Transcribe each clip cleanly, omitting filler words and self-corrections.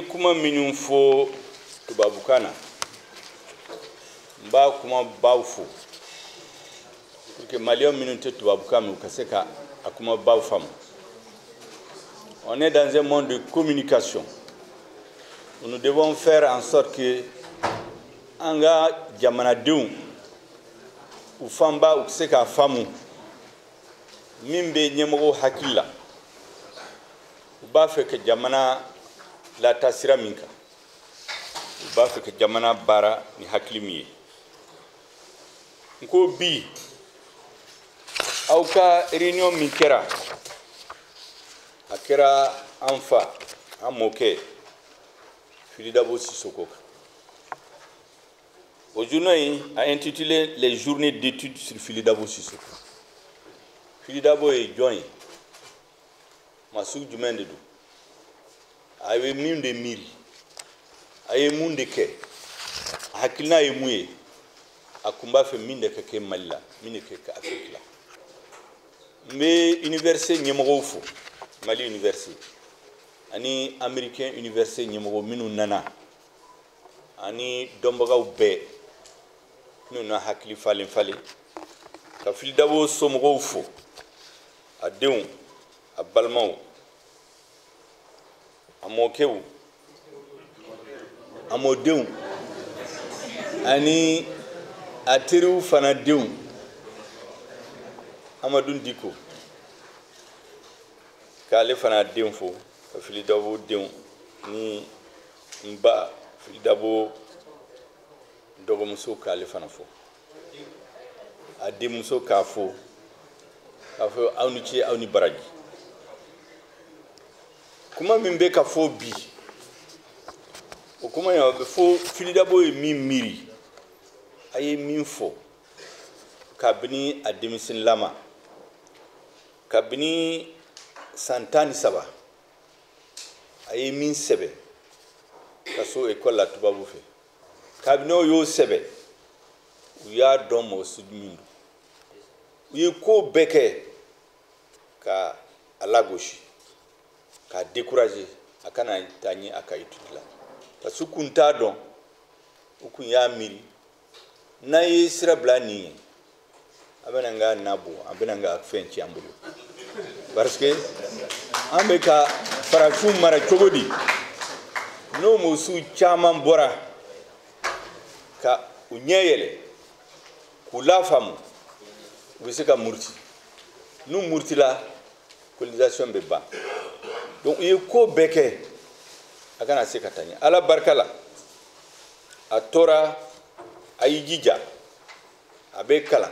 kuma minnu fɔ tubabukan na n b'a kuma baw fo pour que Maliens minnu tɛ tubabukan mɛn u ka se ka a kuma baw faamu. On est dans un monde de communication. Nous devons faire en sorte que an ka jamanadenw u fanba u se k'a faamu min bɛ ɲɛmɔgɔw hakili la u b'a fɛ ka jamana lataa sira min kan u b'a fɛ ka jamana baara ni hakili min ye. n ko bi aw ka réunion min kɛra a kɛra an fa an mɔkɛ Fili Dabo Sissoko kan. O journée a intitulé les journées d'études sur Fili Dabo Sissoko. Fili Dabo ye jɔn ye maa sugu jumɛn de don a ye min de miiri a ye mun de kɛ a hakilina ye mun ye a kun b'a fɛ min de ka kɛ Mali la min de ka kɛ Afrique la. n bɛ université ɲɛmɔgɔw fo Mali université ani américain université ɲɛmɔgɔ minnu nana ani dɔnbagaw bɛɛ n'u na hakili falen falen ka Fili Dabo somɔgɔw fo a denw a balimaw a mɔkɛw a mɔdenw ani a teriw fana denw Amadou Diko k'ale fana den fo ka Fili Dabo denw ni n ba Fili Dabo dɔgɔmuso k'ale fana fo a denmuso k'a fo k'a fɔ aw ni ce aw ni baraji. kuma min bɛ ka fɔ bi o kuma in a bɛ fɔ Fili Dabo ye min miiri a ye min fɔ kabini a denmisɛnninlama kabini san 13 a ye min sɛbɛn ka so école la tubabu fɛ kabini o y'o sɛbɛn u y'a dɔn mɔgɔ sugu min don u ye ko bɛɛ kɛ ka a lagosi k'a décourager a kana taa ɲɛ a ka étude la parce que u kun t'a dɔn u kun y'a miiri n'an ye sira bila nin ye a bɛna n ka nabɔ a bɛna n ka fɛn ci an bolo parce que an bɛ ka farafinw mara cogo di n'o musow caman bɔra ka u ɲɛ yɛlɛ k'u lafaamu u bɛ se ka muruti n'u murutila colonisation bɛ ban donc u ye ko bɛɛ kɛ a kana se ka taa ɲɛ ala barika la a tora a y'i jija a bɛ kalan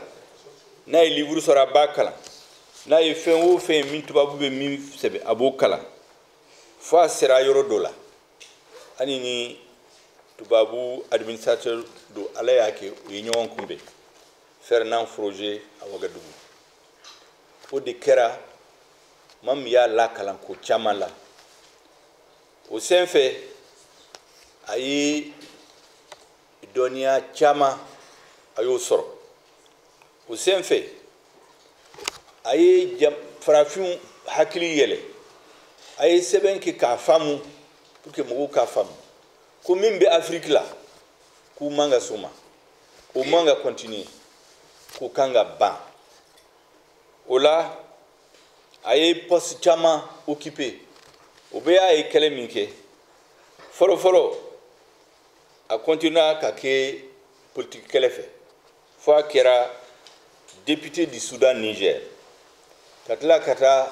n'a ye livre sɔrɔ a b'a kalan n'a ye fɛn o fɛn min tubabu bɛ min sɛbɛn a b'o kalan fo a sera yɔrɔ dɔ la hali ni tubabu administrateur do ala y'a kɛ u ye ɲɔgɔn kunbɛn Fernand Froger a Wagadugu o de kɛra maa min y'a lakalan ko caman la o senfɛ a ye dɔnniya caman a y'o sɔrɔ o senfɛ a ye farafinw hakili yɛlɛ a ye sɛbɛn kɛ k'a faamu pour que mɔgɔw k'a faamu ko min bɛ Afrique la k'u man ka s'o ma o man ka continuer k'u kan ka ban o la a ye poste caman occupé o bɛɛ y'a ye kɛlɛ min kɛ fɔlɔ-fɔlɔ a continua ka kɛ politique kɛlɛ fɛ fo a kɛra député du Soudan Niger ka tila ka taa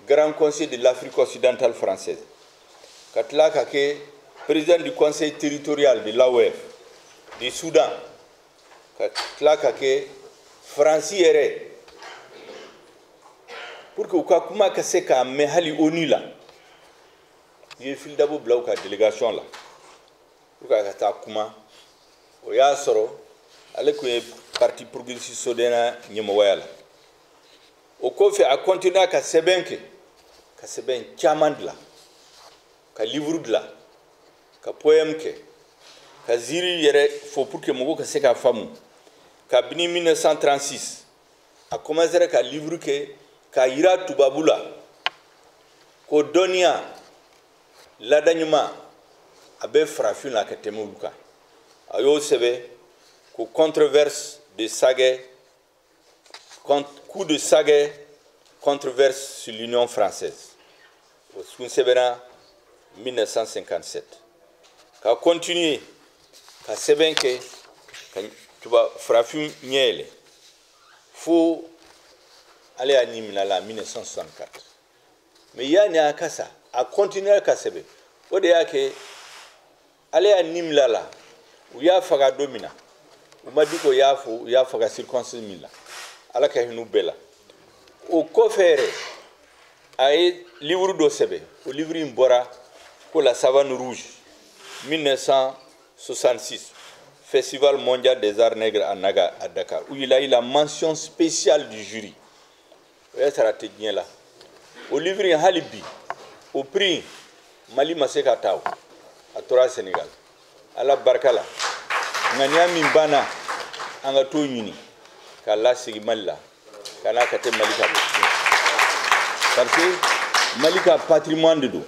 Grand Conseil de l'Afrique occidentale française ka tila ka kɛ président du conseil territorial de l'AOF du Soudan ka tila ka kɛ Faransi yɛrɛ pour que u ka kuma ka se k'a mɛn hali ONU la u ye Fili Dabo bila u ka délégation la pour que a ka taa kuma o y'a sɔrɔ ale tun ye parti progressiste sodɛna ɲɛmɔgɔya la o kɔfɛ a continua ka sɛbɛn kɛ ka sɛbɛn caman dilan ka livre dilan ka poème kɛ ka ziiri yɛrɛ fɔ pour que mɔgɔw ka se k'a faamu kabini 1936 a commencera ka livre kɛ k'a yira tubabu la ko dɔnniya laada ɲuman abe farafin la ka tɛmɛ olu kan a y'o sɛbɛn ko controverse de Sagaie coup de Sagaie controverse sur l'Union française o sun sɛbɛnna 1957 ka continuer ka sɛbɛn kɛ ka tuba farafin ɲɛ yɛlɛ fo ale y'a ɲimina la 1964 mais yani a ka sa a continuer ka sɛbɛn o de y'a kɛ ale y'a ɲimina la u y'a faga don min na u ma di ko u y'a faga circonstance min la ala ka hinɛ u bɛɛ la o kɔfɛ yɛrɛ a ye livre dɔ sɛbɛn o livre in bɔra ko la savane rouge 1966 Festival mondial des arts nègres à Dakar où il a eu la mention spéciale du jury o y'a sara tɛ diɲɛ la o livre in hali bi o prix Mali ma se ka taa o a tora Sénégal ala barika la ŋaniya min banna an ka t'o ɲini k'a lasigi Mali la ka n'a ka tɛ Mali ka parce que Mali ka patrimoine de don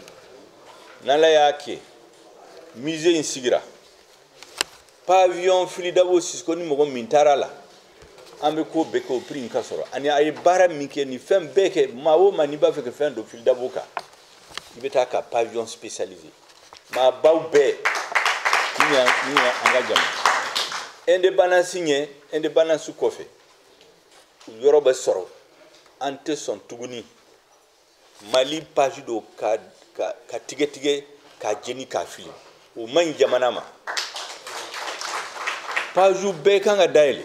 n'ala y'a kɛ musée in sigira pavillon Fili Dabo Sisoko ni mɔgɔ min taara la an bɛ ko bɛɛ kɛ o prix in ka sɔrɔ ani a ye baara min kɛ ni fɛn bɛɛ kɛ maa o maa n'i b'a fɛ ka fɛn dɔ Fili Dabo kan i bɛ taa ka pavillon spécialisé maa baw bɛɛ ni an ka jamana indépendance ɲɛ indépendance kɔfɛ u yɔrɔ bɛ sɔrɔ an tɛ sɔn tuguni Mali page dɔ ka tigɛ ka jeni k'a fili o man ɲi jamana ma page bɛɛ kan ka dayɛlɛ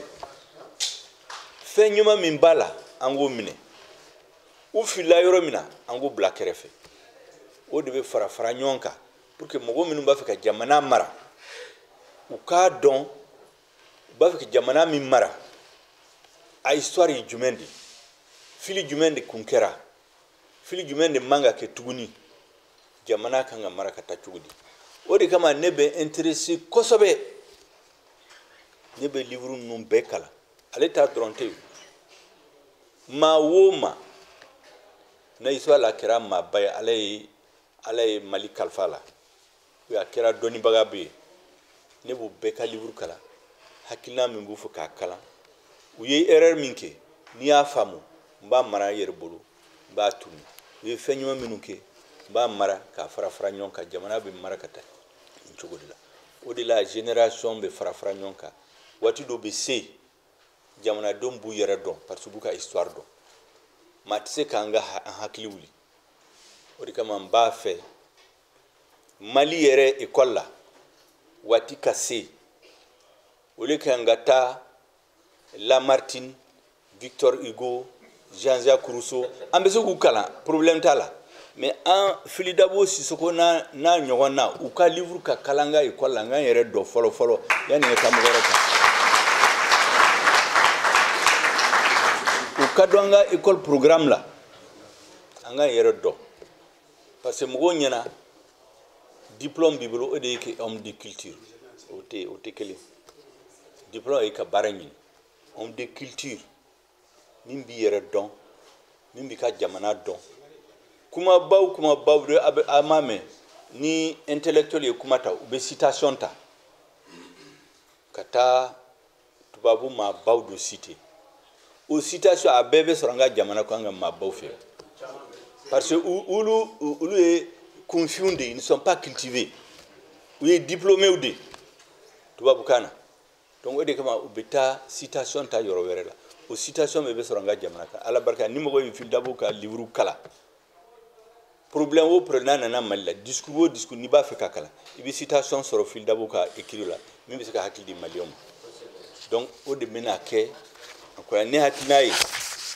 fɛn ɲuman min b'a la an k'o minɛ u filila yɔrɔ min na an k'o bila kɛrɛfɛ o de bɛ fara ɲɔgɔn kan pour que mɔgɔ minnu b'a fɛ ka jamana mara u k'a dɔn u b'a fɛ ka jamana min mara a histoire ye jumɛn de fili jumɛn de kun kɛra fili jumɛn de man ka kɛ tuguni jamana kan ka mara ka taa cogo di o de kama ne bɛ intéressé kosɛbɛ ne bɛ livre ninnu bɛɛ kalan ale t'a dɔrɔn tɛ maa o maa na histoire la kɛra maaba ye ala ye Mali kalifa la a kɛra dɔnnibaga bɛ yen ne b'o bɛɛ ka livre kalan hakilina min b'u fɛ k'a kalan u ye erreur min kɛ n'i y'a faamu n b'a mara n yɛrɛ bolo n b'a tunu u ye fɛn ɲuman minnu kɛ n b'a mara k'a fara ɲɔgɔn kan jamana bɛ mara ka taa nin cogo de la o de la génération bɛ fara ɲɔgɔn kan waati dɔ bɛ se jamanadenw b'u yɛrɛ dɔn parce que u b'u ka histoire dɔn maa tɛ se k'an ka hakili wuli o de kama n b'a fɛ Mali yɛrɛ école la waati ka se olu kan ka taa Lamartine Victor Hugo Jean-Jacques Rousseau an bɛ se k'u kalan problème t'a la mais an Fili Dabo Sisoko n'a ɲɔgɔn na u ka livre ka kalan ka école la n ka n yɛrɛ dɔn fɔlɔ yanni n ka taa mɔgɔ wɛrɛ kan u ka dɔn an ka école programme la an ka n yɛrɛ dɔn parce que mɔgɔw ɲɛna diplôme b'i bolo o de ye kɛ homme de culture o tɛ kelen diplôme ye ka baara ɲini homme de culture min b'i yɛrɛ dɔn min b'i ka jamana dɔn kumabaw de a m'a mɛn ni intellectuel ye kuma ta u bɛ citation ta ka taa tubabu maabaw dɔ citer o citation a bɛɛ bɛ sɔrɔ an ka jamana kɔnɔ an ka maabaw fɛ parce que olu ye confiants de ils ne sont pas cultivés u ye diplômés de tubabukan na donc o de kama u bɛ taa citation ta yɔrɔ wɛrɛ la o citation bɛɛ bɛ sɔrɔ an ka jamana kan ala barika ni mɔgɔ ye Fili Dabo ka livre kalan problème o problème nana Mali la discours o discours n'i b'a fɛ ka kalan i bɛ citation sɔrɔ Fili Dabo ka écrit la min bɛ se ka hakili di maliyɛnw ma donc o de bɛna kɛ encore ne hakilina ye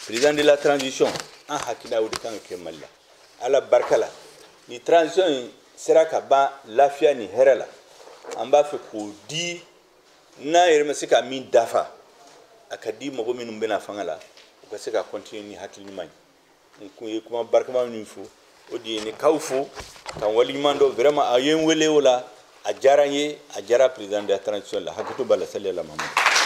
président de la transition an hakilina o de kan ka kɛ Mali la ala barika la ni transition in sera ka ban lafiya ni hɛrɛ la an b'a fɛ k'o di n'an yɛrɛ ma se ka min dafa a ka di mɔgɔ minnu bɛna fanga la u ka se ka continuer ni hakili ɲuman ye n kun ye kuma barikama min fɔ o de ye ne kaw fo ka n waleɲuman dɔn vraiment a ye n wele o la a diyara n ye a diyara président de la transition la hakɛto b'a la sali ala Mahamadu